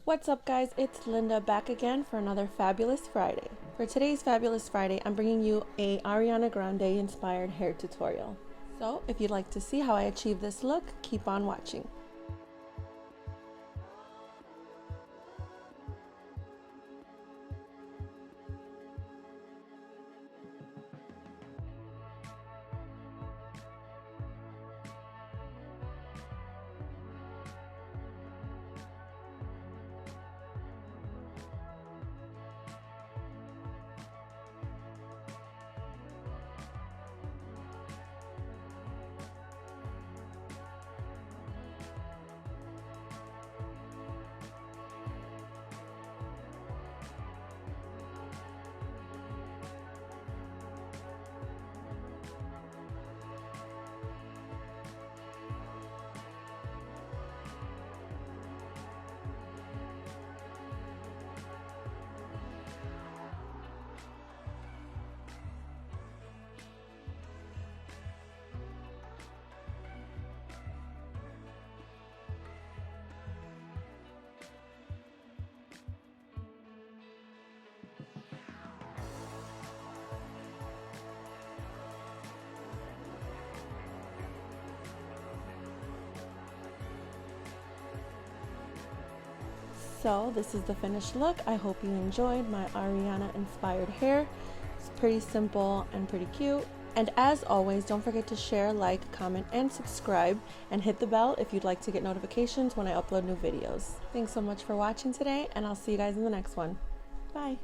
What's up guys, it's Linda back again for another Fabulous Friday. For today's Fabulous Friday, I'm bringing you a Ariana Grande inspired hair tutorial. So if you'd like to see how I achieve this look, keep on watching. So this is the finished look. I hope you enjoyed my Ariana inspired hair. It's pretty simple and pretty cute. And as always, don't forget to share, like, comment, and subscribe, and hit the bell if you'd like to get notifications when I upload new videos. Thanks so much for watching today, and I'll see you guys in the next one. Bye.